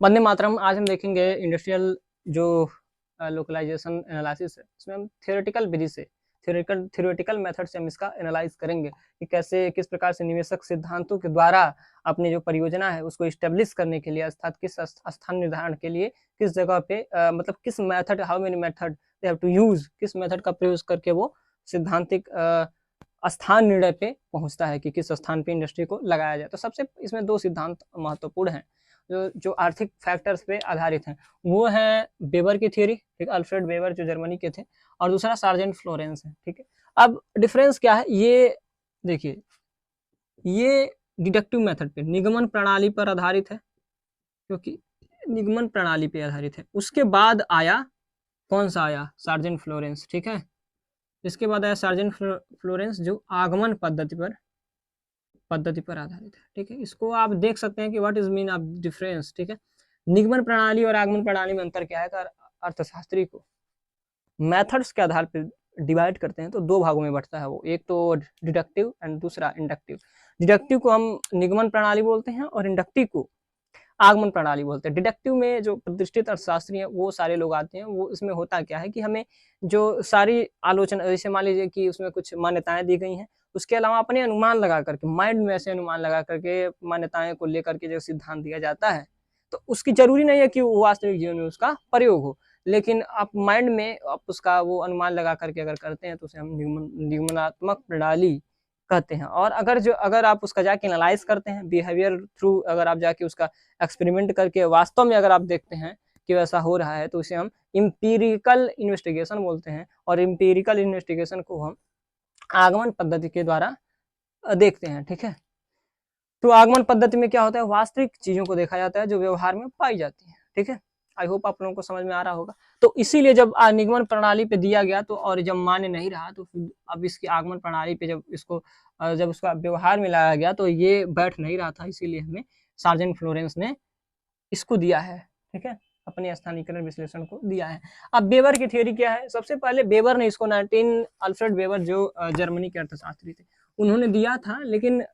वंदे मातरम आज हम देखेंगे इंडस्ट्रियल जो लोकलाइजेशन एनालिसिस है, इसमें हम थियोरेटिकल विधि से थियोरेटिकल मेथड से हम इसका एनालाइज करेंगे कि कैसे किस प्रकार से निवेशक सिद्धांतों के द्वारा अपनी जो परियोजना है उसको इस्टेब्लिश करने के लिए अर्थात किस स्थान निर्धारण के लिए किस जगह पे मतलब किस method, how many method they have to use, किस मेथड का प्रयोग करके वो सिद्धांतिक स्थान निर्णय पे पहुंचता है कि किस स्थान पे इंडस्ट्री को लगाया जाए। तो सबसे इसमें दो सिद्धांत महत्वपूर्ण हैं जो आर्थिक फैक्टर्स पे आधारित हैं। वो है वेबर की थ्योरी, ठीक, अल्फ्रेड वेबर जो जर्मनी के थे, और दूसरा सार्जेंट फ्लोरेंस है। ठीक है, अब डिफरेंस क्या है ये देखिए, ये डिडक्टिव मेथड पे निगमन प्रणाली पर आधारित है, क्योंकि निगमन प्रणाली पे आधारित है। उसके बाद आया कौन सा आया, सार्जेंट फ्लोरेंस। ठीक है, इसके बाद आया सार्जेंट फ्लोरेंस जो आगमन पद्धति पर आधारित है। ठीक है, इसको आप देख सकते हैं कि what is mean of difference. ठीक है, निगमन प्रणाली और आगमन प्रणाली में अंतर क्या है। अर्थशास्त्री को मेथड्स के आधार पर डिवाइड करते हैं तो दो भागों में बढ़ता है वो, एक तो डिडक्टिव एंड दूसरा इंडक्टिव। डिडक्टिव को हम निगमन प्रणाली बोलते हैं और इंडक्टिव को आगमन प्रणाली बोलते हैं। डिडक्टिव में जो प्रतिष्ठित अर्थशास्त्री हैं वो सारे लोग आते हैं। वो इसमें होता क्या है कि हमें जो सारी आलोचना, जैसे मान लीजिए कि उसमें कुछ मान्यताएं दी गई हैं, उसके अलावा अपने अनुमान लगा करके, माइंड में ऐसे अनुमान लगा करके मान्यताएं को लेकर के जो सिद्धांत दिया जाता है, तो उसकी जरूरी नहीं है कि वो वास्तविक जीवन में उसका प्रयोग हो, लेकिन आप माइंड में आप उसका वो अनुमान लगा करके अगर करते हैं तो उसे हम निगमनात्मक प्रणाली कहते हैं। और अगर आप उसका जाके एनालाइज करते हैं बिहेवियर थ्रू, अगर आप जाके उसका एक्सपेरिमेंट करके वास्तव में अगर आप देखते हैं कि वैसा हो रहा है, तो उसे हम इम्पीरिकल इन्वेस्टिगेशन बोलते हैं। और इम्पीरिकल इन्वेस्टिगेशन को हम आगमन पद्धति के द्वारा देखते हैं। ठीक है, तो आगमन पद्धति में क्या होता है, वास्तविक चीजों को देखा जाता है जो व्यवहार में पाई जाती है। ठीक है, आई होप आप लोगों को समझ में आ रहा होगा। तो इसीलिए जब निगमन प्रणाली पे दिया गया तो, और जब मान्य नहीं रहा, तो अब इसकी आगमन प्रणाली पे जब उसका व्यवहार में लाया गया तो ये बैठ नहीं रहा था, इसीलिए हमें सार्जेंट फ्लोरेंस ने इसको दिया है। ठीक है, अपने स्थानीयकरण विश्लेषण को दिया है। अब वेबर की थ्योरी क्या है, सबसे पहले वेबर ने इसको अल्फ्रेड वेबर जो जर्मनी के अर्थशास्त्री थे उन्होंने दिया था, लेकिन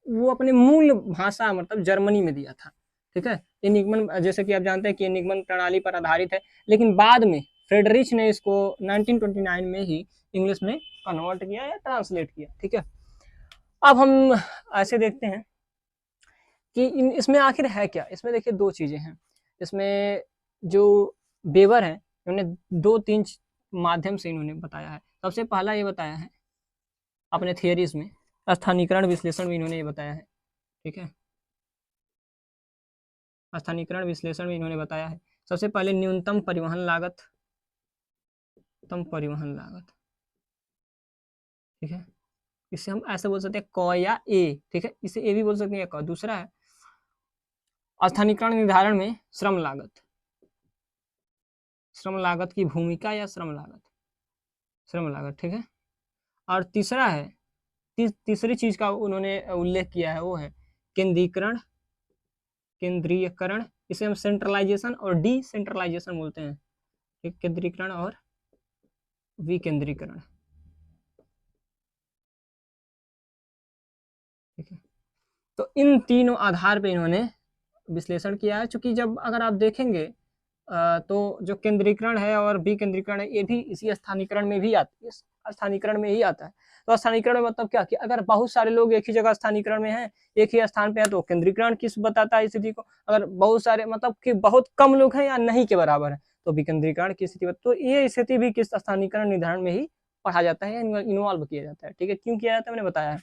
वो अपने मूल भाषा मतलब जर्मनी में दिया था। ठीक है, ये निगमन, जैसे कि आप जानते हैं कि ये निगमन प्रणाली पर आधारित है, लेकिन बाद में फ्रेडरिच ने इसको 1929 में ही इंग्लिश में कन्वर्ट किया या ट्रांसलेट किया। ठीक है, अब हम ऐसे देखते हैं कि इसमें आखिर है क्या। इसमें देखिए दो चीजें हैं। इसमें जो वेबर है उन्होंने दो तीन माध्यम से इन्होंने बताया है। सबसे पहला ये बताया है अपने थियरीज में, स्थानीयकरण विश्लेषण में इन्होंने ये बताया है। ठीक है, स्थानीयकरण विश्लेषण में इन्होंने बताया है सबसे पहले न्यूनतम परिवहन लागत, ठीक है, इसे हम ऐसे बोल सकते हैं क या ए। ठीक है, इसे ए भी बोल सकते हैं या क। दूसरा है स्थानीयकरण निर्धारण में श्रम लागत की भूमिका या श्रम लागत। ठीक है, और तीसरा है तीसरी चीज का उन्होंने उल्लेख किया है, वो है केंद्रीयकरण। इसे हम सेंट्रलाइजेशन और डिसेंट्रलाइजेशन बोलते हैं। ठीक, केंद्रीकरण और विकेंद्रीकरण। ठीक है, तो इन तीनों आधार पे इन्होंने विश्लेषण किया है। चूंकि जब अगर आप देखेंगे तो जो केंद्रीकरण है और विकेंद्रीकरण है, ये भी इसी स्थानीयकरण में भी स्थानीयकरण में ही आता है। तो स्थानीयकरण में मतलब क्या कि अगर बहुत सारे लोग एक ही जगह स्थानीयकरण में हैं, एक ही स्थान पे है, तो केंद्रीकरण किस बताता है स्थिति को। अगर बहुत सारे मतलब कि बहुत कम लोग हैं या नहीं के बराबर है, तो विकेंद्रीकरण की स्थिति। तो ये स्थिति भी किस स्थानीयकरण निर्धारण में ही पढ़ा जाता है, इन्वॉल्व किया जाता है। ठीक है, क्यों किया जाता है मैंने बताया है।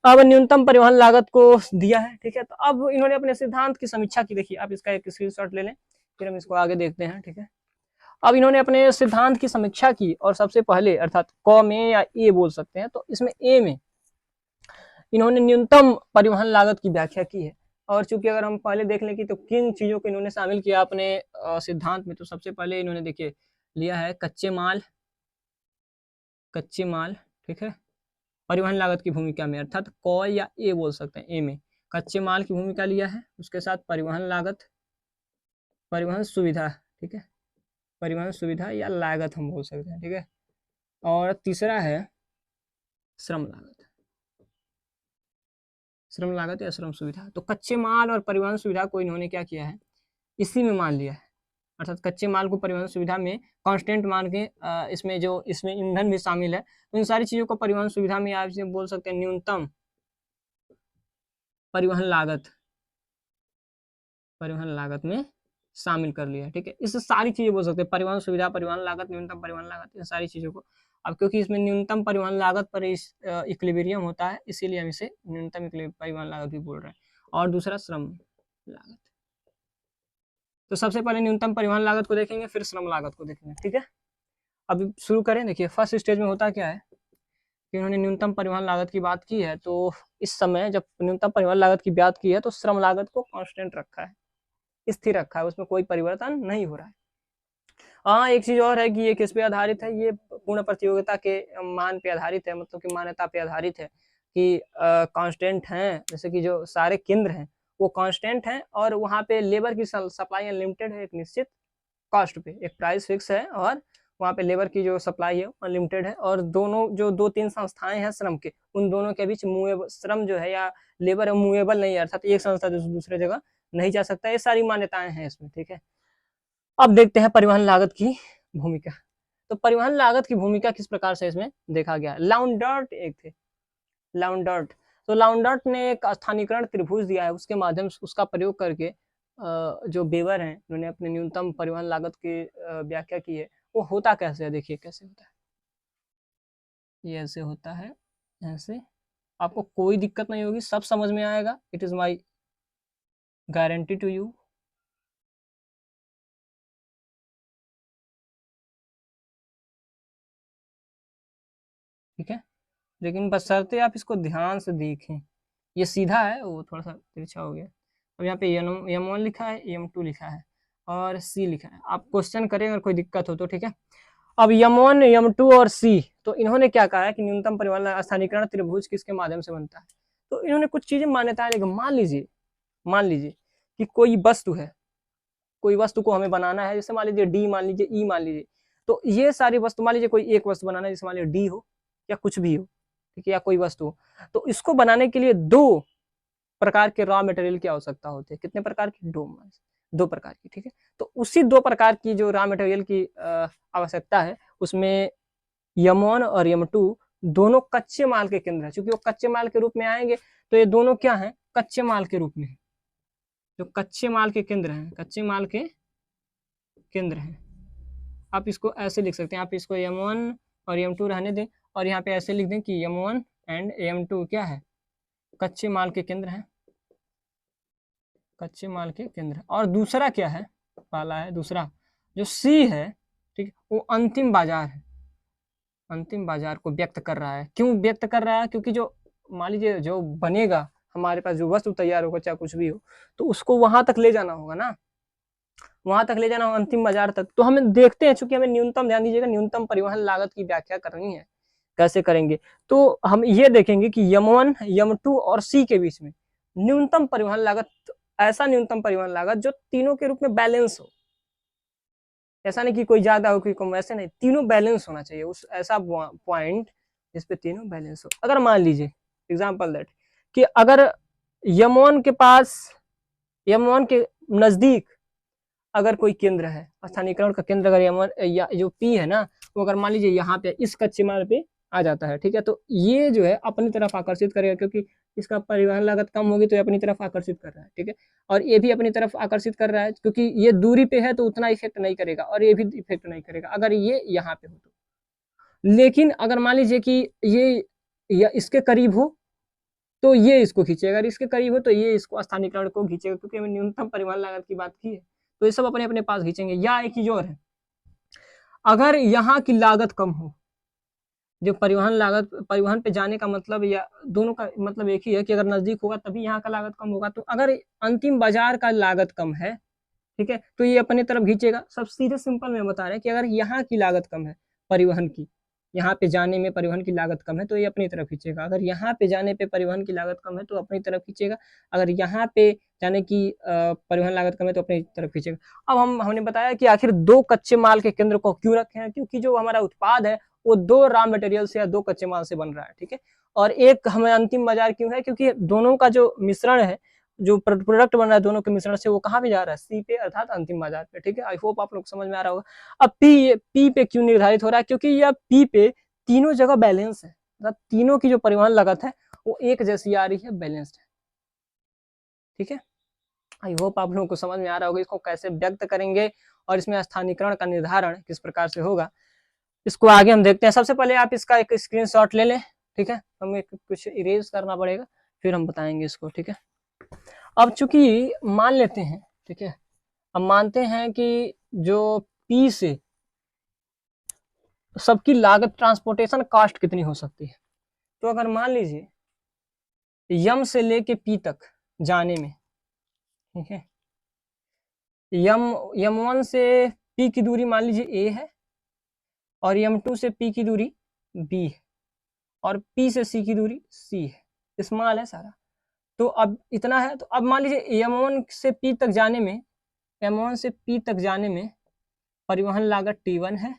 अब न्यूनतम परिवहन लागत को दिया है। ठीक है, तो अब इन्होंने अपने सिद्धांत की समीक्षा की। देखिए आप इसका एक स्क्रीनशॉट ले लें, फिर हम इसको आगे देखते हैं। ठीक है, अब इन्होंने अपने सिद्धांत की समीक्षा की, और सबसे पहले अर्थात क में या ए बोल सकते हैं, तो इसमें ए में इन्होंने न्यूनतम परिवहन लागत की व्याख्या की है। और चूंकि अगर हम पहले देख लें कि तो किन चीजों को इन्होंने शामिल किया अपने सिद्धांत में, तो सबसे पहले इन्होंने देखिए लिया है कच्चे माल। ठीक है, परिवहन लागत की भूमिका में, अर्थात क या ए बोल सकते हैं। ए में कच्चे माल की भूमिका लिया है, उसके साथ परिवहन लागत, परिवहन सुविधा। ठीक है, परिवहन सुविधा या लागत हम बोल सकते हैं। ठीक है, और तीसरा है श्रम लागत या श्रम सुविधा। तो कच्चे माल और परिवहन सुविधा को इन्होंने क्या किया है, इसी में मान लिया है, अर्थात कच्चे माल को परिवहन सुविधा में कांस्टेंट मान के इसमें ईंधन भी शामिल है, तो इन सारी चीजों को परिवहन सुविधा में आप इसे बोल सकते हैं न्यूनतम परिवहन लागत में शामिल कर लिया है। ठीक है, इस सारी चीजें बोल सकते हैं, परिवहन सुविधा, परिवहन लागत, न्यूनतम परिवहन लागत, इन सारी चीजों को। अब क्योंकि इसमें न्यूनतम परिवहन लागत पर इक्विलिब्रियम होता है, इसीलिए हम इसे न्यूनतम परिवहन लागत भी बोल रहे हैं। और दूसरा श्रम लागत। तो सबसे पहले न्यूनतम परिवहन लागत को देखेंगे, फिर श्रम लागत को देखेंगे। ठीक है, अब शुरू करें। देखिए फर्स्ट स्टेज में होता क्या है कि उन्होंने न्यूनतम परिवहन लागत की बात की है, तो इस समय जब न्यूनतम परिवहन लागत की बात की है तो श्रम लागत को कांस्टेंट रखा है, स्थिर रखा है, उसमें कोई परिवर्तन नहीं हो रहा है। हाँ, एक चीज और है कि ये किस पे आधारित है, ये पूर्ण प्रतियोगिता के मान पे आधारित है, मतलब कि मान्यता पे आधारित है कि कांस्टेंट हैं, जैसे कि जो सारे केंद्र हैं वो कांस्टेंट हैं और वहाँ पे लेबर की सप्लाई अनलिमिटेड है, एक निश्चित कॉस्ट पे, एक प्राइस फिक्स है और वहाँ पे लेबर की जो सप्लाई है अनलिमिटेड है। और दोनों जो 2-3 संस्थाएं हैं श्रम के, उन दोनों के बीच मूवेबल श्रम जो है या लेबर है मूवेबल नहीं है, अर्थात एक संस्था दूसरे जगह नहीं जा सकता। ये सारी मान्यताएं हैं इसमें। ठीक है, अब देखते हैं परिवहन लागत की भूमिका। तो परिवहन लागत की भूमिका किस प्रकार से इसमें देखा गया। लाउंडर्ट एक थे, लाउंडर्ट। तो लाउंडर्ट ने एक स्थानीकरण त्रिभुज दिया है, उसके माध्यम से उसका प्रयोग करके जो वेबर हैं उन्होंने अपने न्यूनतम परिवहन लागत की व्याख्या की है। वो होता कैसे है, देखिए कैसे होता है। ये ऐसे होता है, ऐसे। आपको कोई दिक्कत नहीं होगी, सब समझ में आएगा, it is my guarantee to you. ठीक है, लेकिन बशर्ते आप इसको ध्यान से देखें। ये सीधा है, वो थोड़ा सा तिरछा हो गया। अब यहाँ पे M1 लिखा है, M2 लिखा है और C लिखा है। आप क्वेश्चन करें अगर कोई दिक्कत हो तो। ठीक है, अब M1, M2 और C, तो इन्होंने क्या कहा है कि न्यूनतम परिवहन स्थानीकरण त्रिभुज किसके माध्यम से बनता है। तो इन्होंने कुछ चीजें मान्यताएं लेकिन मान लीजिए कि कोई वस्तु है, कोई वस्तु को हमें बनाना है, जैसे मान लीजिए D मान लीजिए, E मान लीजिए। तो ये सारी वस्तु, मान लीजिए कोई एक वस्तु बनाना है, जैसे मान लीजिए D हो या कुछ भी हो, ठीक है, या कोई वस्तु हो, तो इसको बनाने के लिए 2 प्रकार के रॉ मटेरियल की आवश्यकता होती है। कितने प्रकार की, 2 प्रकार की। ठीक है, तो उसी 2 प्रकार की जो रॉ मटेरियल की आवश्यकता है, उसमें M1 और M2 दोनों कच्चे माल के केंद्र है। चूंकि वो कच्चे माल के रूप में आएंगे तो ये दोनों क्या है, कच्चे माल के रूप में, जो कच्चे माल के केंद्र हैं, कच्चे माल के केंद्र हैं। आप इसको ऐसे लिख सकते हैं, आप इसको M1 और M2 रहने दें और यहाँ पे ऐसे लिख दें कि M1 एंड M2 क्या है, कच्चे माल के केंद्र हैं, कच्चे माल के केंद्र। और दूसरा क्या है, पहला है, दूसरा जो C है, ठीक, वो अंतिम बाजार है, अंतिम बाजार को व्यक्त कर रहा है। क्यों व्यक्त कर रहा है, क्योंकि जो मान लीजिए जो बनेगा हमारे पास, जो वस्तु तैयार होगा चाहे कुछ भी हो, तो उसको वहां तक ले जाना होगा ना, वहां तक ले जाना होगा, अंतिम बाजार तक। तो हमें देखते हैं, चूंकि हमें न्यूनतम, ध्यान दीजिएगा, न्यूनतम परिवहन लागत की व्याख्या करनी है। कैसे करेंगे, तो हम ये देखेंगे कि M1, M2 और C के बीच में न्यूनतम परिवहन लागत, ऐसा न्यूनतम परिवहन लागत जो तीनों के रूप में बैलेंस हो। ऐसा नहीं कि कोई ज्यादा हो कोई कम, ऐसे नहीं, तीनों बैलेंस होना चाहिए। उस ऐसा पॉइंट जिसपे तीनों बैलेंस हो। अगर मान लीजिए एग्जांपल दैट कि अगर M1 के पास, M1 के नजदीक अगर कोई केंद्र है, स्थानीकरण का केंद्र अगर M1 या जो P है ना, वो अगर मान लीजिए यहाँ पे इस कच्चे माल पे आ जाता है, ठीक है, तो ये जो है अपनी तरफ आकर्षित करेगा, क्योंकि इसका परिवहन लागत कम होगी तो ये अपनी तरफ आकर्षित कर रहा है। ठीक है, और ये भी अपनी तरफ आकर्षित कर रहा है, क्योंकि ये दूरी पे है तो उतना इफेक्ट नहीं करेगा, और ये भी इफेक्ट नहीं करेगा अगर ये यहाँ पे हो तो। लेकिन अगर मान लीजिए कि ये इसके करीब हो तो ये इसको खींचेगा, अगर इसके करीब हो तो ये इसको स्थानीकरण को खींचेगा, क्योंकि हमने न्यूनतम परिवहन लागत की बात की है, तो ये सब अपने अपने पास खींचेंगे। या एक चीज और है, अगर यहाँ की लागत कम हो, जो परिवहन लागत, परिवहन पे जाने का मतलब या दोनों का मतलब एक ही है कि अगर नजदीक होगा तभी यहाँ का लागत कम होगा। तो अगर अंतिम बाजार का लागत कम है, ठीक है, तो ये अपनी तरफ खींचेगा। सब सीधे सिंपल में बता रहे हैं कि अगर यहाँ की लागत कम है, परिवहन की, यहाँ पे जाने में परिवहन की लागत कम है तो ये अपनी तरफ खींचेगा। अगर यहाँ पे जाने पे परिवहन की लागत कम है तो अपनी तरफ खींचेगा। अगर यहाँ पे जाने की परिवहन लागत कम है तो अपनी तरफ खींचेगा। अब हमने बताया कि आखिर 2 कच्चे माल के केंद्र को क्यों रखे हैं, क्योंकि जो हमारा उत्पाद है वो 2 रॉ मटेरियल से या 2 कच्चे माल से बन रहा है। ठीक है, और एक हमें अंतिम बाजार क्यों है, क्योंकि दोनों का जो मिश्रण है, जो प्रोडक्ट बन रहा है दोनों के मिश्रण से वो कहाँ पे जा रहा है, सी पे अर्थात अंतिम बाजार पे। ठीक है, आई होप आप लोग समझ में आ रहा होगा। अब पी पे क्यों निर्धारित हो रहा है, क्योंकि यह पी पे तीनों जगह बैलेंस है, मतलब तीनों की जो परिवहन लागत है वो एक जैसी आ रही है, बैलेंस्ड है। ठीक है, आई होप आप लोगों को समझ में आ रहा होगा। इसको कैसे व्यक्त करेंगे और इसमें स्थानीयकरण का निर्धारण किस प्रकार से होगा, इसको आगे हम देखते हैं। सबसे पहले आप इसका एक स्क्रीनशॉट ले लें। ठीक है, हमें कुछ इरेज करना पड़ेगा, फिर हम बताएंगे इसको। ठीक है, अब चूंकि मान लेते हैं, ठीक है, अब मानते हैं कि जो पी से सबकी लागत ट्रांसपोर्टेशन कॉस्ट कितनी हो सकती है, तो अगर मान लीजिए यम से लेके पी तक जाने में, ठीक है, यम वन से पी की दूरी मान लीजिए ए है और यम टू से पी की दूरी बी है और पी से सी की दूरी सी है, स्मॉल है सारा। तो अब इतना है, तो अब मान लीजिए M1 से P तक जाने में, M1 से P तक जाने में परिवहन लागत T1 है,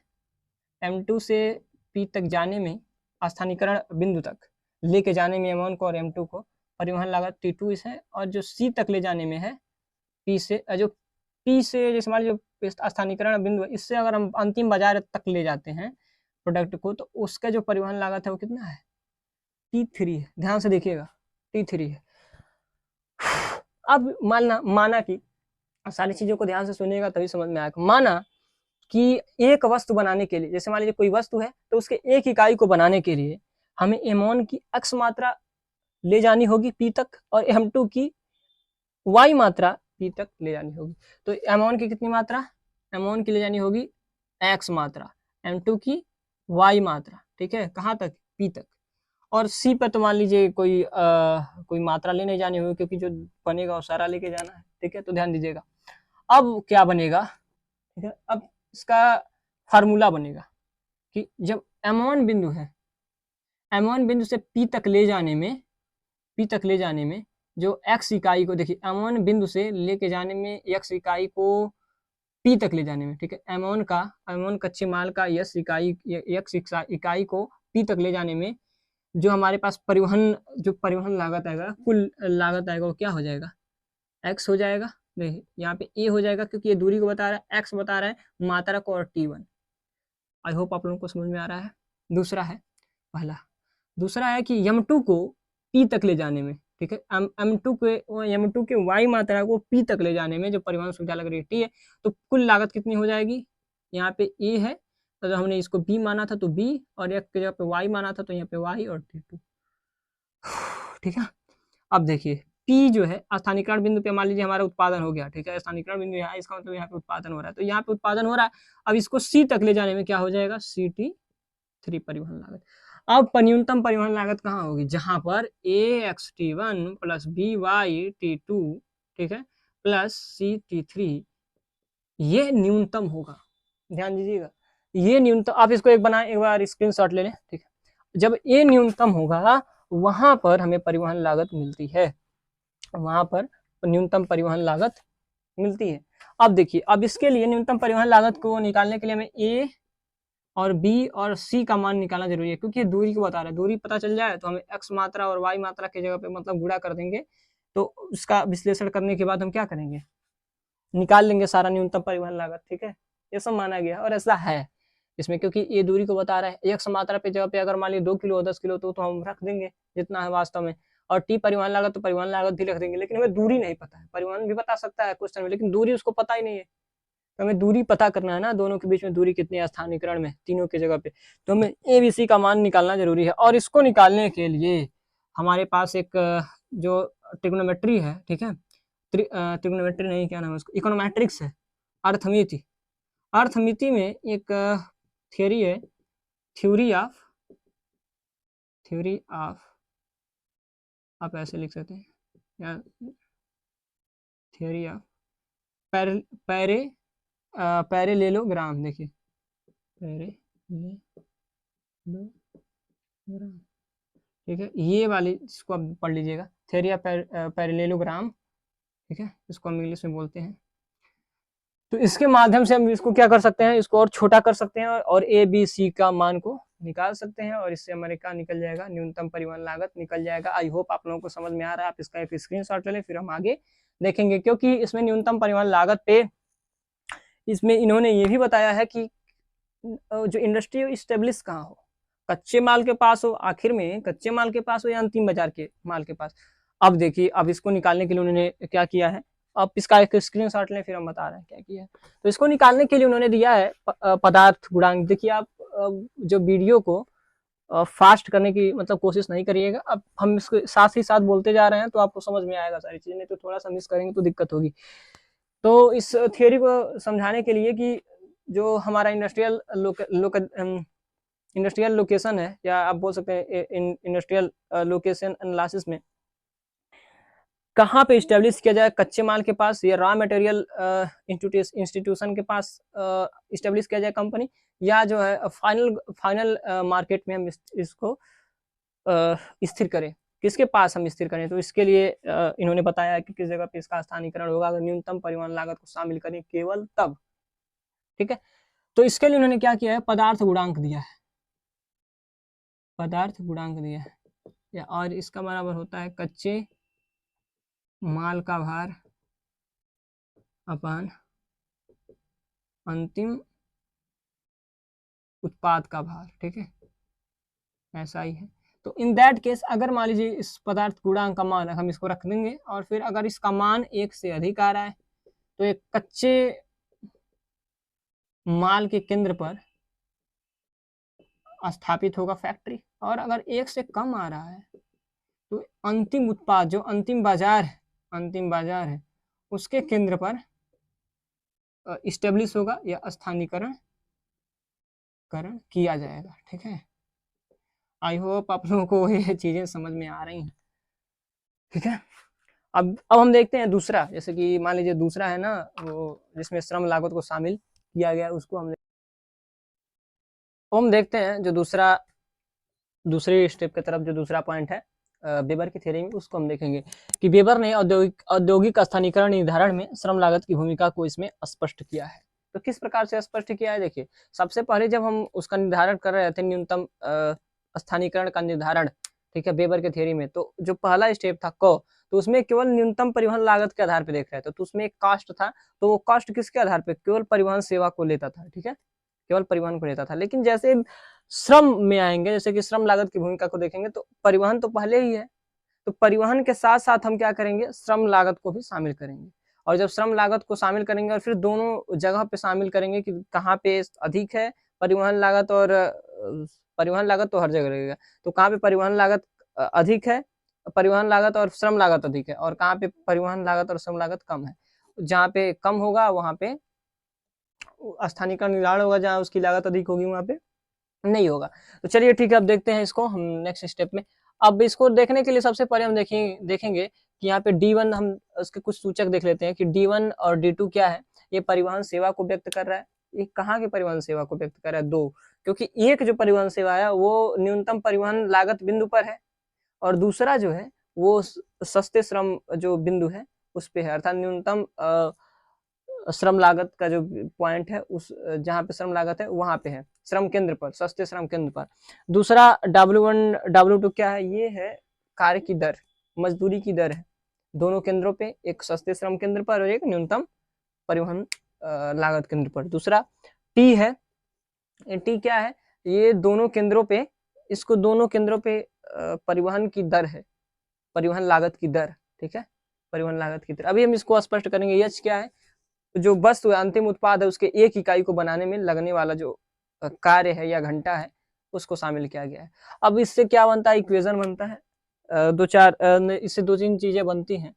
M2 से P तक जाने में स्थानीयकरण बिंदु तक लेके जाने में M1 को और M2 को परिवहन लागत T2 है, और जो C तक ले जाने में है P से, जो P से जैसे मान लीजिए स्थानीयकरण बिंदु, इससे अगर हम अंतिम बाजार तक ले जाते हैं प्रोडक्ट को, तो उसका जो परिवहन लागत है वो कितना है, T3 है। ध्यान से देखिएगा, T3 है। अब माना कि सारी चीजों को ध्यान से सुनिएगा तभी समझ में आएगा। माना कि एक वस्तु बनाने के लिए, जैसे मान लीजिए कोई वस्तु है, तो उसके एक इकाई को बनाने के लिए हमें M1 की x मात्रा ले जानी होगी P तक और M2 की y मात्रा P तक ले जानी होगी। तो M1 की कितनी मात्रा, M1 की ले जानी होगी x मात्रा, M2 की y मात्रा। ठीक है, कहाँ तक, P तक। और C पर तो मान लीजिए कोई मात्रा ले नहीं जानी होगी, क्योंकि जो बनेगा वो सारा लेके जाना है। ठीक है, तो ध्यान दीजिएगा। अब क्या बनेगा, ठीक है, अब इसका फार्मूला बनेगा कि जब M1 बिंदु है, M1 बिंदु से P तक ले जाने में जो x इकाई को, देखिए M1 बिंदु से लेके जाने में x इकाई को P तक ले जाने में, ठीक है, M1 कच्चे माल का x इकाई को P तक ले जाने में जो हमारे पास परिवहन लागत आएगा, कुल लागत आएगा, वो क्या हो जाएगा, x हो जाएगा। देखिए यहाँ पे a हो जाएगा, क्योंकि ये दूरी को बता रहा है, x बता रहा है मात्रा को और T1। आई होप आप लोगों को समझ में आ रहा है। दूसरा है कि M2 को P तक ले जाने में, ठीक है, M2 के y मात्रा को P तक ले जाने में जो परिवहन सुविधा लग रही है T है, तो कुल लागत कितनी हो जाएगी, यहाँ पे a है, तो हमने इसको b माना था तो b, और एक जगह पे y माना था तो यहाँ पे y और T2। ठीक है, अब देखिए P जो है स्थानीयकरण बिंदु पे मान लीजिए हमारा उत्पादन हो गया। ठीक है, स्थानीयकरण बिंदु यहाँ, इसका मतलब यहाँ पे उत्पादन हो रहा है, तो यहाँ पे उत्पादन हो रहा है। अब इसको C तक ले जाने में क्या हो जाएगा, CT3 परिवहन लागत। अब न्यूनतम परिवहन लागत कहाँ होगी, जहां पर AXT1 प्लस BYT2, ठीक है, प्लस CT3, ये न्यूनतम होगा। ध्यान दीजिएगा, ये न्यूनतम, आप इसको एक बार स्क्रीनशॉट ले लें। ठीक है, जब ये न्यूनतम होगा वहां पर हमें परिवहन लागत मिलती है, वहां पर न्यूनतम परिवहन लागत मिलती है। अब देखिए, अब इसके लिए न्यूनतम परिवहन लागत को निकालने के लिए हमें A और B और C का मान निकालना जरूरी है, क्योंकि दूरी को बता रहा है। दूरी पता चल जाए तो हमें x मात्रा और y मात्रा की जगह पे मतलब गुणा कर देंगे, तो उसका विश्लेषण करने के बाद हम क्या करेंगे, निकाल लेंगे सारा न्यूनतम परिवहन लागत। ठीक है, ये सब माना गया और ऐसा है इसमें, क्योंकि ये दूरी को बता रहा है। x मात्रा पे जगह पे अगर मान लीजिए 2 किलो 10 किलो तो हम रख देंगे जितना है वास्तव में, और T परिवहन लागत तो परिवहन लागत भी रख देंगे, लेकिन हमें दूरी नहीं पता है। परिवहन भी बता सकता है क्वेश्चन में, लेकिन दूरी उसको पता ही नहीं है। तो हमें दूरी पता करना है ना, दोनों के बीच में दूरी कितनी है स्थानीयकरण में, तीनों की जगह पे, तो हमें ABC का मान निकालना जरूरी है। और इसको निकालने के लिए हमारे पास एक जो ट्रिग्नोमेट्री है, ठीक है, ट्रिग्नोमेट्री नहीं, क्या नाम है उसको, इकोनोमेट्रिक्स है, अर्थमिति में एक थियरी है, थ्योरी ऑफ आप ऐसे लिख सकते हैं, या थ्योरी ऑफ पैरेलेलोग्राम। देखिए पैरेलेलोग्राम, ठीक है, ये वाली इसको आप पढ़ लीजिएगा, थ्योरी ऑफ पैरेलेलोग्राम। ठीक है, इसको हम इंग्लिश में बोलते हैं। तो इसके माध्यम से हम इसको क्या कर सकते हैं, इसको और छोटा कर सकते हैं और A B C का मान को निकाल सकते हैं और इससे हमारे क्या निकल जाएगा, न्यूनतम परिवहन लागत निकल जाएगा। आई होप आप लोगों को समझ में आ रहा है। आप इसका एक स्क्रीनशॉट ले लें, फिर हम आगे देखेंगे। क्योंकि इसमें न्यूनतम परिवहन लागत पे इसमें इन्होंने ये भी बताया है कि जो इंडस्ट्री स्टेब्लिश कहाँ हो, कच्चे माल के पास हो, आखिर में कच्चे माल के पास हो या अंतिम बाजार के माल के पास। अब देखिए, अब इसको निकालने के लिए उन्होंने क्या किया है, अब इसका एक स्क्रीनशॉट लें, फिर हम बता रहे हैं क्या किया है। तो इसको निकालने के लिए उन्होंने दिया है पदार्थ गुणांक। देखिए आप जो वीडियो को फास्ट करने की मतलब कोशिश नहीं करिएगा, अब हम इसको साथ ही साथ बोलते जा रहे हैं तो आपको समझ में आएगा सारी चीजें, नहीं तो थोड़ा सा मिस करेंगे तो दिक्कत होगी। तो इस थियोरी को समझाने के लिए कि जो हमारा इंडस्ट्रियल लोकेशन है, या आप बोल सकते हैं इंडस्ट्रियल लोकेशन एनालिसिस में कहाँ पे इस्टेब्लिश किया जाए, कच्चे माल के पास या रॉ मटेरियल इंस्टीट्यूशन के पास इस्टेब्लिश किया जाए कंपनी, या जो है फाइनल मार्केट में हम इसको स्थिर करें, किसके पास हम स्थिर करें। तो इसके लिए इन्होंने बताया कि किस जगह पे इसका स्थानीकरण होगा अगर न्यूनतम परिवहन लागत को शामिल करें केवल तब। ठीक है, तो इसके लिए उन्होंने क्या किया है, पदार्थ गुणांक दिया है, पदार्थ गुणांक दिया है, या और इसका बराबर होता है कच्चे माल का भार अपान अंतिम उत्पाद का भार। ठीक है, ऐसा ही है। तो इन दैट केस अगर मान लीजिए इस पदार्थ गुणांक का मान हम इसको रख देंगे, और फिर अगर इसका मान 1 से अधिक आ रहा है तो एक कच्चे माल के केंद्र पर स्थापित होगा फैक्ट्री, और अगर 1 से कम आ रहा है तो अंतिम उत्पाद जो अंतिम बाजार है उसके केंद्र पर इस्टेब्लिश होगा या स्थानीकरण किया जाएगा। ठीक है, आई होप आप लोगों को ये चीजें समझ में आ रही हैं। ठीक है, अब हम देखते हैं दूसरा, जैसे कि मान लीजिए दूसरा है ना वो जिसमें श्रम लागत को शामिल किया गया, उसको हम देखते हैं जो दूसरे स्टेप की तरफ जो दूसरा पॉइंट है वेबर की थ्योरी में, उसको हम देखेंगे कि वेबर ने औद्योगिक स्थानीकरण निर्धारण में श्रम लागत की भूमिका को इसमें स्पष्ट किया है। तो किस प्रकार से स्पष्ट किया है, देखिए सबसे पहले जब हम उसका निर्धारण कर रहे थे न्यूनतम स्थानीकरण का निर्धारण, ठीक है, वेबर के थ्योरी में, तो जो पहला स्टेप था तो उसमें केवल न्यूनतम परिवहन लागत के आधार पर देख रहे थे। तो उसमें एक कॉस्ट था, तो वो कॉस्ट किसके आधार पर, केवल परिवहन सेवा को लेता था। ठीक है, केवल परिवहन को लेता था। लेकिन जैसे श्रम में आएंगे, जैसे कि श्रम लागत की भूमिका को देखेंगे, तो परिवहन तो पहले ही है, तो परिवहन के साथ साथ हम क्या करेंगे, श्रम लागत को भी शामिल करेंगे। और जब श्रम लागत को शामिल करेंगे और फिर दोनों जगह पे शामिल करेंगे कि कहाँ पे अधिक है परिवहन लागत, और परिवहन लागत तो हर जगह रहेगा, तो कहाँ पे परिवहन लागत अधिक है, परिवहन लागत और श्रम लागत अधिक है, और कहाँ पे परिवहन लागत और श्रम लागत कम है। जहाँ पे कम होगा वहां पे स्थानीयकरण निर्धारण होगा, जहाँ उसकी लागत अधिक होगी वहां पे नहीं होगा। तो चलिए ठीक है, अब देखते हैं इसको हम नेक्स्ट स्टेप में। अब इसको देखने के लिए सबसे पहले हम देखेंगे कि यहाँ पे D1 हम उसके कुछ सूचक देख लेते हैं कि D1 और D2 क्या है। ये परिवहन सेवा को व्यक्त कर रहा है। ये कहाँ के परिवहन सेवा को व्यक्त कर रहा है, दो, क्योंकि एक जो परिवहन सेवा है वो न्यूनतम परिवहन लागत बिंदु पर है, और दूसरा जो है वो सस्ते श्रम जो बिंदु है उस पे है, अर्थात न्यूनतम श्रम लागत का जो पॉइंट है उस जहाँ पे श्रम लागत है वहां पे है, श्रम केंद्र पर, सस्ते श्रम केंद्र पर। दूसरा W1 W2 क्या है, ये है कार्य की दर, मजदूरी की दर है दोनों केंद्रों पे, एक सस्ते श्रम केंद्र पर और एक न्यूनतम परिवहन लागत केंद्र पर। दूसरा T है, T क्या है, ये दोनों केंद्रों पे, इसको दोनों केंद्रों पे परिवहन की दर है, परिवहन लागत की दर। ठीक है, परिवहन लागत की दर। अभी हम इसको स्पष्ट करेंगे। H क्या है, जो वस्तु अंतिम उत्पाद है उसके एक इकाई को बनाने में लगने वाला जो कार्य है या घंटा है उसको शामिल किया गया है। अब इससे क्या बनता है, इक्वेशन बनता है, इससे 2-3 चीजें बनती हैं।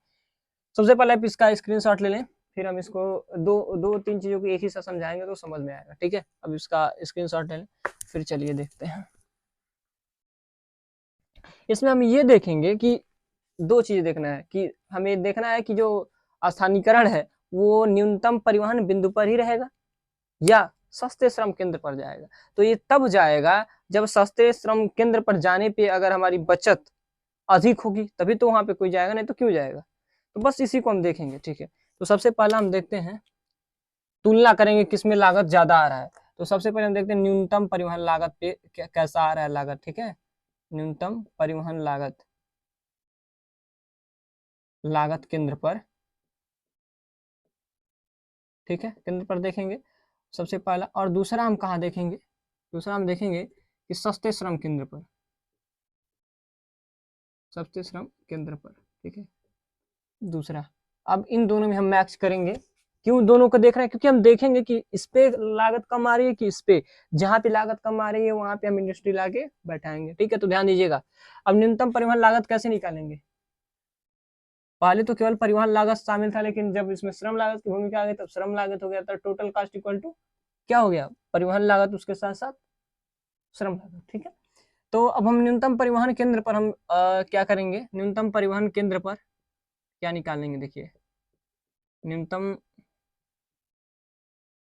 सबसे पहले आप इसका स्क्रीनशॉट ले लें, फिर हम इसको 2-3 चीजों को एक ही साथ समझाएंगे तो समझ में आएगा। ठीक है, अब इसका स्क्रीनशॉट ले लें, फिर चलिए देखते हैं। इसमें हम ये देखेंगे कि 2 चीज देखना है, कि हमें देखना है कि जो स्थानीयकरण है वो न्यूनतम परिवहन बिंदु पर ही रहेगा या सस्ते श्रम केंद्र पर जाएगा। तो ये तब जाएगा जब सस्ते श्रम केंद्र पर जाने पे अगर हमारी बचत अधिक होगी तभी तो वहां पे कोई जाएगा, नहीं तो क्यों जाएगा। तो बस इसी को हम देखेंगे। ठीक है, तो सबसे पहला हम देखते हैं, तुलना करेंगे किसमें लागत ज्यादा आ रहा है। तो सबसे पहले हम देखते हैं न्यूनतम परिवहन लागत पे कैसा आ रहा है लागत, ठीक है। न्यूनतम परिवहन लागत केंद्र पर, ठीक है, केंद्र पर देखेंगे सबसे पहला। और दूसरा हम कहाँ देखेंगे, दूसरा हम देखेंगे कि सस्ते श्रम केंद्र पर, सस्ते श्रम केंद्र पर, ठीक है, दूसरा। अब इन दोनों में हम मैच करेंगे। क्यों दोनों को देख रहे हैं, क्योंकि हम देखेंगे कि इस पे लागत कम आ रही है कि इस पे, जहां पे लागत कम आ रही है वहां पे हम इंडस्ट्री लाके बैठाएंगे, ठीक है। तो ध्यान दीजिएगा। अब न्यूनतम परिवहन लागत कैसे निकालेंगे, पहले तो केवल परिवहन लागत शामिल था, लेकिन जब इसमें श्रम लागत की भूमिका आ गई तब श्रम लागत हो गया था। टोटल कास्ट इक्वल टू क्या हो गया, परिवहन लागत उसके साथ साथ श्रम लागत, ठीक है। तो अब हम न्यूनतम परिवहन केंद्र पर हम क्या करेंगे, न्यूनतम परिवहन केंद्र पर क्या निकालेंगे, देखिए न्यूनतम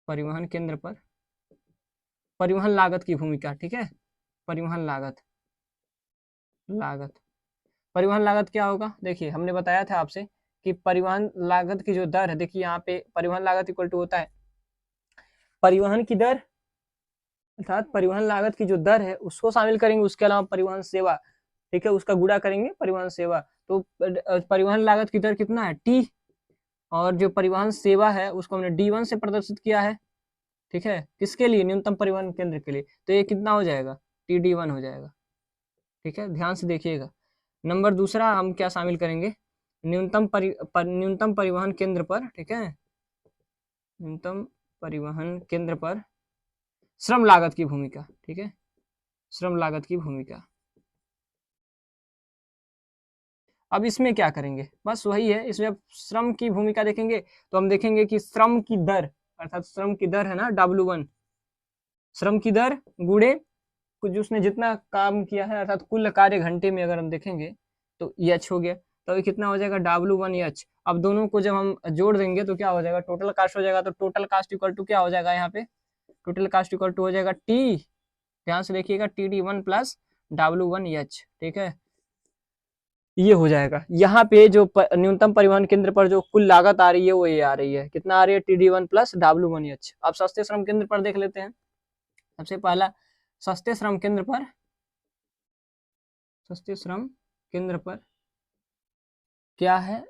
परिवहन केंद्र पर परिवहन लागत की भूमिका, ठीक है। परिवहन लागत, परिवहन लागत क्या होगा, देखिए हमने बताया था आपसे कि परिवहन लागत की जो दर है, देखिए यहाँ पे परिवहन लागत इक्वल टू होता है परिवहन की दर, अर्थात परिवहन लागत की जो दर है उसको शामिल करेंगे, उसके अलावा परिवहन सेवा, ठीक है, उसका गुणा करेंगे परिवहन सेवा। तो परिवहन लागत की दर कितना है टी, और जो परिवहन सेवा है उसको हमने D1 से प्रदर्शित किया है, ठीक है, किसके लिए, न्यूनतम परिवहन केंद्र के लिए। तो ये कितना हो जाएगा, TD1 हो जाएगा, ठीक है, ध्यान से देखिएगा। नंबर दूसरा हम क्या शामिल करेंगे, न्यूनतम परिवहन केंद्र पर, ठीक है, न्यूनतम परिवहन केंद्र पर श्रम लागत की भूमिका, ठीक है, श्रम लागत की भूमिका। अब इसमें क्या करेंगे, बस वही है, इसमें अब श्रम की भूमिका देखेंगे तो हम देखेंगे कि श्रम की दर, अर्थात श्रम की दर है ना W1, श्रम की दर गुणे कुछ उसने जितना काम किया है, अर्थात कुल कार्य घंटे में अगर हम देखेंगे तो H हो गया। तो ये कितना हो जाएगा W1H। अब दोनों को जब हम जोड़ देंगे तो क्या हो जाएगा, टोटल कास्ट हो जाएगा। तो टोटल कास्ट इक्वल टू क्या हो जाएगा, यहाँ पे टोटल कास्ट इक्वल टू हो जाएगा T, ध्यान से देखिएगा, TD1 प्लस W1H, ठीक है, ये हो जाएगा। यहाँ पे जो न्यूनतम परिवहन केंद्र पर जो कुल लागत आ रही है वो ये आ रही है, कितना आ रही है, TD1 प्लस W1H। अब सस्ते श्रम केंद्र पर देख लेते हैं। सबसे पहला सस्ते श्रम केंद्र पर, सस्ते श्रम केंद्र पर क्या है,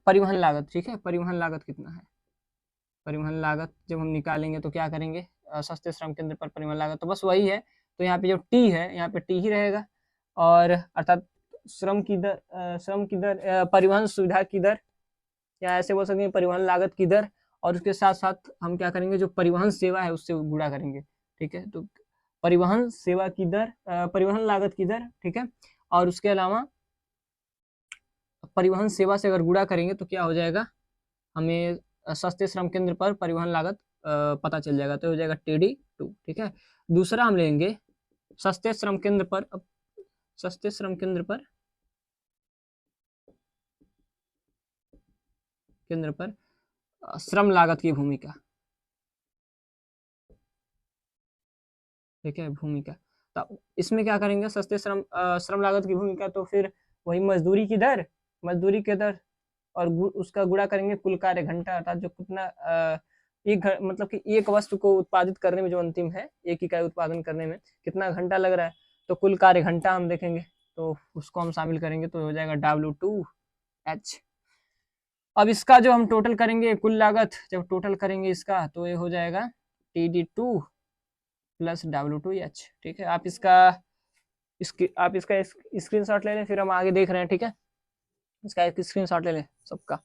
परिवहन लागत, ठीक है, परिवहन लागत कितना है, परिवहन लागत जब हम निकालेंगे तो क्या करेंगे, सस्ते श्रम केंद्र पर परिवहन लागत, तो बस वही है। तो यहाँ पे जो टी है यहाँ पे टी ही रहेगा, और अर्थात श्रम की दर, परिवहन सुविधा की दर, या ऐसे बोल सकते हैं परिवहन लागत की दर, और उसके साथ साथ हम क्या करेंगे, जो परिवहन सेवा है उससे गुणा करेंगे, ठीक है। तो परिवहन सेवा की दर, परिवहन लागत की दर, ठीक है, और उसके अलावा परिवहन सेवा से अगर गुणा करेंगे तो क्या हो जाएगा, हमें सस्ते श्रम केंद्र पर परिवहन लागत पता चल जाएगा, तो हो जाएगा TD2, ठीक है। दूसरा हम लेंगे सस्ते श्रम केंद्र पर, अब सस्ते श्रम केंद्र पर श्रम लागत की भूमिका, ठीक है, भूमिका। तो इसमें क्या करेंगे, सस्ते श्रम लागत की भूमिका, तो फिर वही मजदूरी की दर, और उसका गुणा करेंगे कुल कार्य घंटा, अर्थात जो कितना मतलब कि एक वस्तु को उत्पादित करने में जो अंतिम है, एक इकाई उत्पादन करने में कितना घंटा लग रहा है, तो कुल कार्य घंटा हम देखेंगे तो उसको हम शामिल करेंगे, तो हो जाएगा W2H। अब इसका जो हम टोटल करेंगे कुल लागत, जब टोटल करेंगे इसका तो ये हो जाएगा TD2 प्लस W2H, ठीक है। आप इसका स्क्रीनशॉट ले लें, फिर हम आगे देख रहे हैं, ठीक है, इसका एक स्क्रीनशॉट ले लें सबका।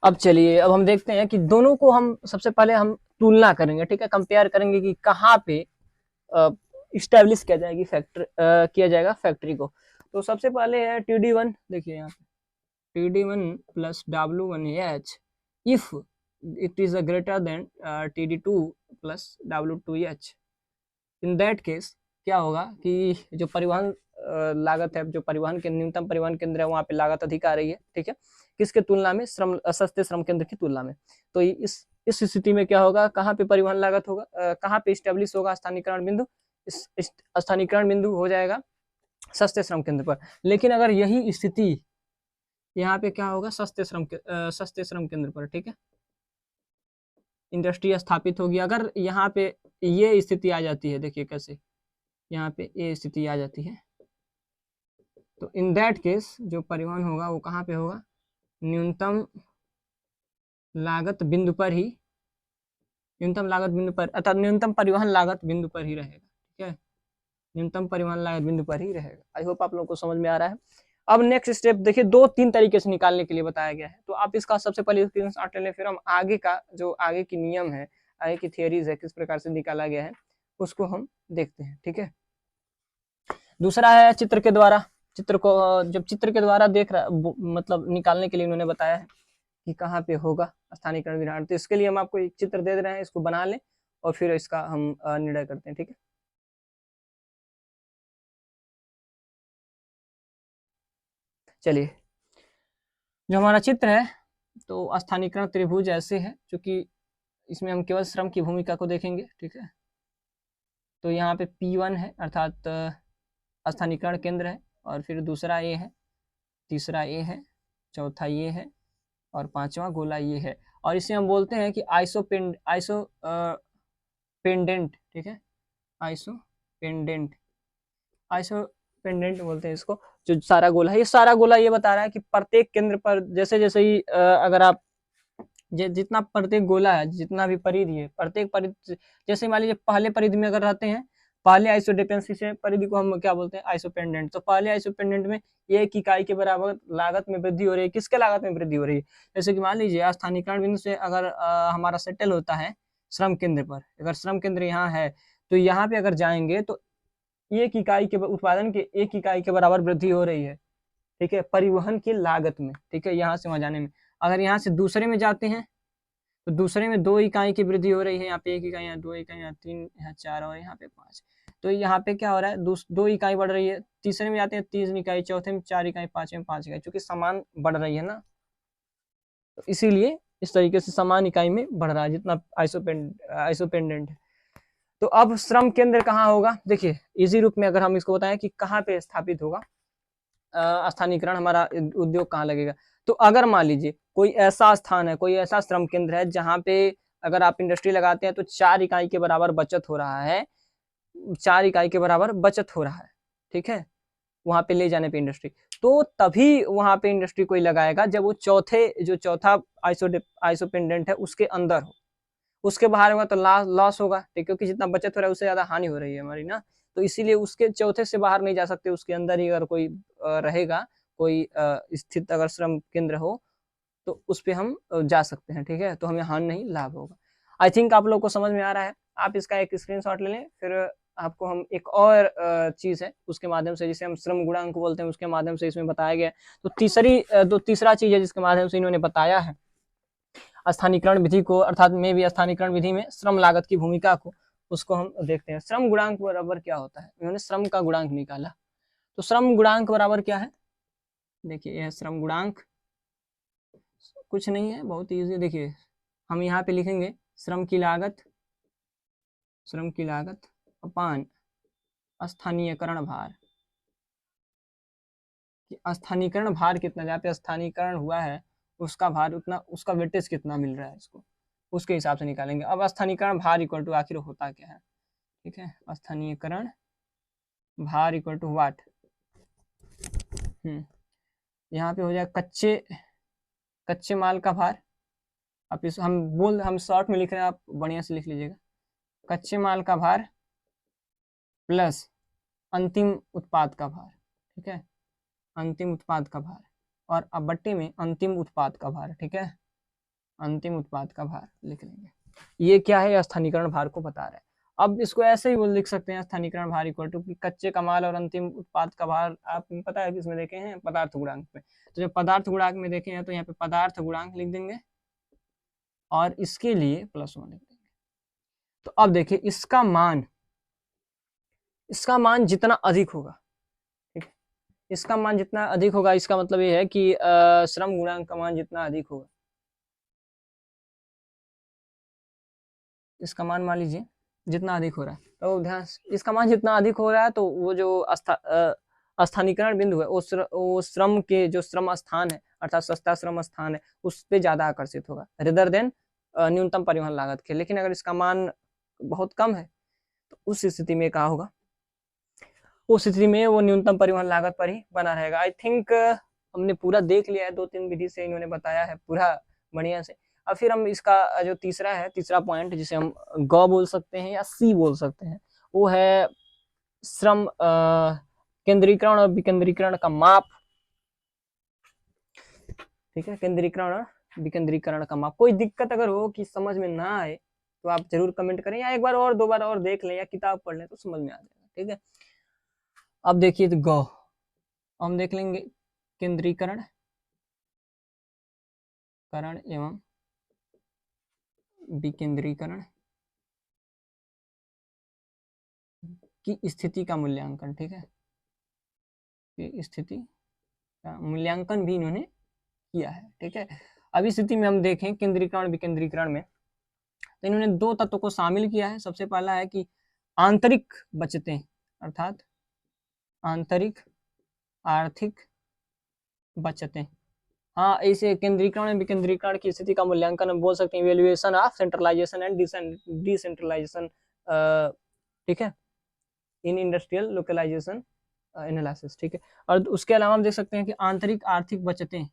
अब चलिए, अब हम देखते हैं कि दोनों को हम सबसे पहले हम तुलना करेंगे, ठीक है, कंपेयर करेंगे कि कहाँ पे इस्टेब्लिश किया जाएगा फैक्ट्री को। तो सबसे पहले है TD1, देखिए यहाँ पे TD1 plus W1H if it is greater than TD2 plus W2H। In that case क्या होगा कि जो परिवहन लागत है, जो परिवहन के न्यूनतम परिवहन केंद्र है वहाँ पे लागत अधिक आ रही है, ठीक है, किसके तुलना में, सस्ते श्रम केंद्र की तुलना में। तो इस स्थिति में क्या होगा, कहाँ पे परिवहन लागत होगा, कहाँ पे स्टेब्लिश होगा स्थानीयकरण बिंदु, इस स्थानीयकरण बिंदु हो जाएगा सस्ते श्रम केंद्र पर। लेकिन अगर यही स्थिति यहाँ पे क्या होगा, सस्ते श्रम केंद्र पर, ठीक है, इंडस्ट्री स्थापित होगी। अगर यहाँ पे ये स्थिति आ जाती है, देखिए कैसे यहाँ पे ये स्थिति आ जाती है, तो इन दैट केस जो परिवहन होगा वो कहाँ पे होगा, न्यूनतम लागत बिंदु पर ही, न्यूनतम लागत बिंदु पर, अर्थात न्यूनतम परिवहन लागत बिंदु पर ही रहेगा। ठीक है, न्यूनतम परिवहन लागत बिंदु पर ही रहेगा। आई होप आप लोगों को समझ में आ रहा है। अब नेक्स्ट स्टेप देखिए, 2-3 तरीके से निकालने के लिए बताया गया है, तो आप इसका सबसे पहले स्क्रीनशॉट ले लें, फिर हम आगे का जो आगे की नियम है, आगे की थियरीज है, किस प्रकार से निकाला गया है उसको हम देखते हैं। ठीक है, दूसरा है चित्र के द्वारा। चित्र को जब चित्र के द्वारा देख रहा मतलब निकालने के लिए उन्होंने बताया है कि कहाँ पे होगा स्थानीयकरण विधान, तो इसके लिए हम आपको एक चित्र दे रहे हैं, इसको बना लें और फिर इसका हम निर्णय करते हैं। ठीक है, चलिए जो हमारा चित्र है, तो स्थानीयकरण त्रिभुज ऐसे है, क्योंकि इसमें हम केवल श्रम की भूमिका को देखेंगे। ठीक है, तो यहाँ पे P1 है, अर्थात स्थानीयकरण केंद्र है, और फिर दूसरा ये है, तीसरा ये है, चौथा ये है, और पांचवा गोला ये है, और इसे हम बोलते हैं कि पेंडेंट। ठीक है, आइसोपेंडेंट बोलते हैं इसको। जो सारा गोला है, ये सारा गोला ये बता रहा है कि प्रत्येक केंद्र पर जैसे जैसे ही अगर आप जितना प्रत्येक गोला है, जितना भी परिधि है, प्रत्येक परिधि, जैसे मान लीजिए पहले परिधि में अगर रहते हैं, पहले आइसोडेपेंसी से परिधि को हम क्या बोलते हैं, आइसोपेंडेंट। तो पहले आइसोपेंडेंट में एक इकाई के बराबर लागत में वृद्धि हो रही है। किसके लागत में वृद्धि हो रही है, जैसे कि मान लीजिए स्थानीयकरण बिंदु से अगर हमारा सेटल होता है श्रम केंद्र पर, अगर श्रम केंद्र यहाँ है, तो यहाँ पे अगर जाएंगे तो एक इकाई के उत्पादन के 1 इकाई के बराबर वृद्धि हो रही है। ठीक है, परिवहन की लागत में। ठीक है, यहाँ से वहां जाने में। अगर यहाँ से दूसरे में जाते हैं तो दूसरे में 2 इकाई की वृद्धि हो रही है, यहाँ पे 1 इकाई, यहाँ 2 इकाई, यहाँ 3, यहाँ 4 और यहाँ पे 5। तो यहाँ पे क्या हो रहा है, 2 इकाई बढ़ रही है। तीसरे में जाते हैं 3 इकाई, चौथे में 4 इकाई, पांचवें में 5 इकाई, क्योंकि समान बढ़ रही है ना, तो इसीलिए इस तरीके से समान इकाई में बढ़ रहा है जितना आइसोपेंडेंट है। तो अब श्रम केंद्र कहाँ होगा, देखिए इजी रूप में अगर हम इसको बताएं कि कहाँ पे स्थापित होगा स्थानीयकरण, हमारा उद्योग कहाँ लगेगा, तो अगर मान लीजिए कोई ऐसा स्थान है, कोई ऐसा श्रम केंद्र है जहाँ पे अगर आप इंडस्ट्री लगाते हैं तो 4 इकाई के बराबर बचत हो रहा है, 4 इकाई के बराबर बचत हो रहा है। ठीक है, वहां पे ले जाने पे इंडस्ट्री, तो तभी वहां पे इंडस्ट्री कोई लगाएगा जब वो चौथा आइसोपेंडेंट है उसके अंदर हो। उसके बाहर होगा तो लॉस होगा, क्योंकि जितना बचत हो रहा है उससे ज्यादा हानि हो रही है हमारी ना, तो इसीलिए उसके चौथे से बाहर नहीं जा सकते, उसके अंदर ही अगर कोई रहेगा, कोई स्थित अगर श्रम केंद्र हो तो उस पर हम जा सकते हैं। ठीक है, तो हमें हानि नहीं, लाभ होगा। आई थिंक आप लोग को समझ में आ रहा है। आप इसका एक स्क्रीनशॉट ले लें, फिर आपको हम एक और चीज है उसके माध्यम से, जिसे हम श्रम गुणांक बोलते हैं, उसके माध्यम से इसमें बताया गया है। तो तीसरा चीज है जिसके माध्यम से इन्होंने बताया है स्थानीयकरण विधि को, अर्थात में भी स्थानीयकरण विधि में श्रम लागत की भूमिका को, उसको हम देखते हैं। श्रम गुणांक बराबर क्या होता है, इन्होंने श्रम का गुणांक निकाला। तो श्रम गुणांक बराबर क्या है, देखिए यह श्रम गुणांक कुछ नहीं है, बहुत ईजी। देखिए हम यहाँ पे लिखेंगे श्रम की लागत अपान स्थानीयकरण भार। स्थानीयकरण भार कितना, जहाँ पे स्थानीयकरण हुआ है उसका भार उतना, उसका वेटेज कितना मिल रहा है, इसको उसके हिसाब से निकालेंगे। अब स्थानीयकरण भार इक्वल टू आखिर होता क्या है, ठीक है, स्थानीयकरण भार इक्वल टू वाट, यहाँ पे हो जाए कच्चे माल का भार। अब इस हम शॉर्ट में लिख रहे हैं, आप बढ़िया से लिख लीजिएगा, कच्चे माल का भार प्लस अंतिम उत्पाद का भार। ठीक है, अंतिम उत्पाद का भार, और अब बट्टे में अंतिम उत्पाद का भार। ठीक है, अंतिम उत्पाद का भार लिख लेंगे। ये क्या है, स्थानीयकरण भार को बता रहा है। अब इसको ऐसे ही वो लिख सकते हैं, स्थानीयकरण भार इक्वल टू कच्चे का माल और अंतिम उत्पाद का भार। आपको पता है किसमें देखे हैं, पदार्थ गुणांक में। तो जब पदार्थ गुणांक में देखे हैं तो यहाँ पे पदार्थ गुणांक लिख देंगे और इसके लिए +1 लिख देंगे। तो अब देखिए इसका मान जितना अधिक होगा, ठीक है, इसका मान जितना अधिक होगा, इसका मतलब ये है कि श्रम गुणांक का मान जितना अधिक होगा, इसका मान मान लीजिए जितना अधिक हो रहा है, तो ध्यान, इसका मान जितना अधिक हो रहा है तो वो जो स्थानीयकरण बिंदु है वो श्रम के जो श्रम स्थान है, अर्थात सस्ता श्रम स्थान है, उस पर ज्यादा आकर्षित होगा रेदर देन न्यूनतम परिवहन लागत के। लेकिन अगर इसका मान बहुत कम है, तो उस स्थिति में क्या होगा, उस स्थिति में वो न्यूनतम परिवहन लागत पर ही बना रहेगा। आई थिंक हमने पूरा देख लिया है, 2-3 विधि से इन्होंने बताया है पूरा बढ़िया से। अब फिर हम इसका जो तीसरा पॉइंट जिसे हम ग बोल सकते हैं या सी बोल सकते हैं, वो है श्रम केंद्रीकरण और विकेंद्रीकरण का माप। ठीक है, केंद्रीकरण और विकेंद्रीकरण का माप। कोई दिक्कत अगर हो कि समझ में ना आए तो आप जरूर कमेंट करें, या एक बार और 2 बार और देख लें या किताब पढ़ लें तो समझ में आ जाएगा। ठीक है, अब देखिए तो ग हम देख लेंगे केंद्रीकरण करण एवं विकेंद्रीकरण की स्थिति का मूल्यांकन। ठीक है, की स्थिति का मूल्यांकन भी इन्होंने किया है। ठीक है, अब इस स्थिति में हम देखें केंद्रीकरण विकेंद्रीकरण में, तो इन्होंने 2 तत्वों को शामिल किया है। सबसे पहला है कि आंतरिक बचतें, अर्थात आंतरिक आर्थिक बचतें। हाँ, इसे केंद्रीकरण विकेंद्रीकरण की स्थिति का मूल्यांकन हम बोल सकते हैं evaluation of centralization and decentralization. ठीक है, इन इंडस्ट्रियल लोकलाइजेशन एनालिसिस। ठीक है, और उसके अलावा हम देख सकते हैं कि आंतरिक आर्थिक बचतें,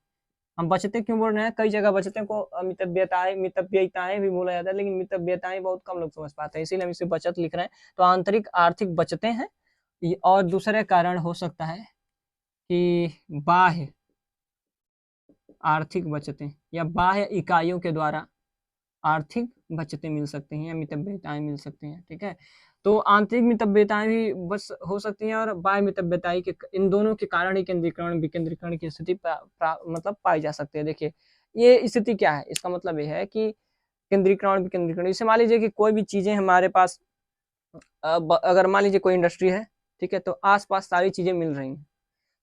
हम बचतें क्यों बोल रहे हैं, कई जगह बचतें को मितव्ययिताएं भी बोला जाता है, लेकिन मितव्ययिताएं बहुत कम लोग समझ पाते हैं, इसीलिए हम इसे बचत लिख रहे हैं। तो आंतरिक आर्थिक बचतें हैं। और दूसरा कारण हो सकता है कि बाह्य आर्थिक बचतें या बाह्य इकाइयों के द्वारा आर्थिक बचतें मिल सकती हैं या मितव्ययिताएं मिल सकती हैं। ठीक है, तो आंतरिक मितव्ययिताएं भी बस हो सकती हैं और बाह्य मितव्ययिताएं के, इन दोनों के कारण ही केंद्रीकरण विकेंद्रीकरण की स्थिति मतलब पाई जा सकती है। देखिए ये स्थिति क्या है, इसका मतलब ये है कि केंद्रीकरण विकेंद्रीकरण, जैसे मान लीजिए कि कोई भी चीजें हमारे पास, अगर मान लीजिए कोई इंडस्ट्री है, ठीक है, तो आसपास सारी चीजें मिल रही हैं,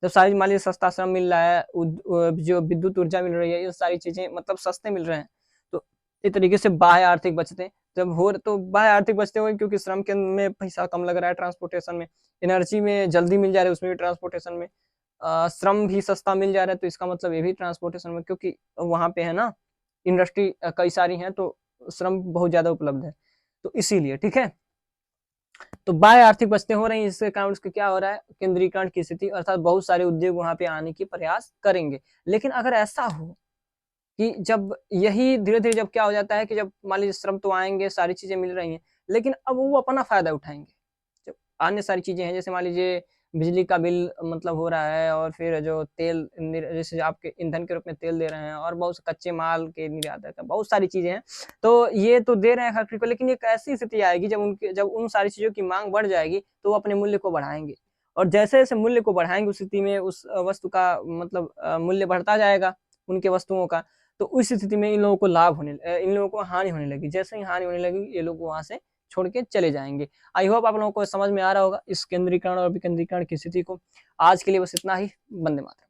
जब सारी मान लीजिए सस्ता श्रम मिल रहा है, जो विद्युत ऊर्जा मिल रही है, ये सारी चीजें मतलब सस्ते मिल रहे हैं, तो इस तरीके से बाह्य आर्थिक बचतें जब हो, तो बाह्य आर्थिक बचतें हो, क्योंकि श्रम के में पैसा कम लग रहा है, ट्रांसपोर्टेशन में एनर्जी में जल्दी मिल जा रहा है, उसमें भी ट्रांसपोर्टेशन में श्रम भी सस्ता मिल जा रहा है, तो इसका मतलब ये भी ट्रांसपोर्टेशन में, क्योंकि वहां पे है ना इंडस्ट्री कई सारी हैं, तो श्रम बहुत ज्यादा उपलब्ध है, तो इसीलिए। ठीक है, तो बाह्य आर्थिक बचतें हो रही हैं, इसके कारण उसके क्या हो रहा है, केंद्रीकरण की स्थिति, अर्थात बहुत सारे उद्योग वहां पे आने की प्रयास करेंगे। लेकिन अगर ऐसा हो कि जब यही धीरे धीरे जब क्या हो जाता है कि जब मान लीजिए श्रम तो आएंगे, सारी चीजें मिल रही हैं, लेकिन अब वो अपना फायदा उठाएंगे, जब अन्य सारी चीजें हैं, जैसे मान लीजिए बिजली का बिल मतलब हो रहा है, और फिर जो तेल जैसे आपके ईंधन के रूप में तेल दे रहे हैं, और बहुत से कच्चे माल के निर्यात है, बहुत सारी चीजें हैं, तो ये तो दे रहे हैं फैक्ट्री को, लेकिन एक ऐसी स्थिति आएगी जब उन सारी चीजों की मांग बढ़ जाएगी, तो वो अपने मूल्य को बढ़ाएंगे, और जैसे जैसे मूल्य को बढ़ाएंगे उस स्थिति में उस वस्तु का मतलब मूल्य बढ़ता जाएगा उनके वस्तुओं का, तो उस स्थिति में इन लोगों को इन लोगों को हानि होने लगी, जैसे ही हानि होने लगी ये लोग वहां से छोड़ के चले जाएंगे। आई होप आप लोगों को समझ में आ रहा होगा इस केंद्रीकरण और विकेंद्रीकरण की स्थिति को। आज के लिए बस इतना ही। वंदे मातरम।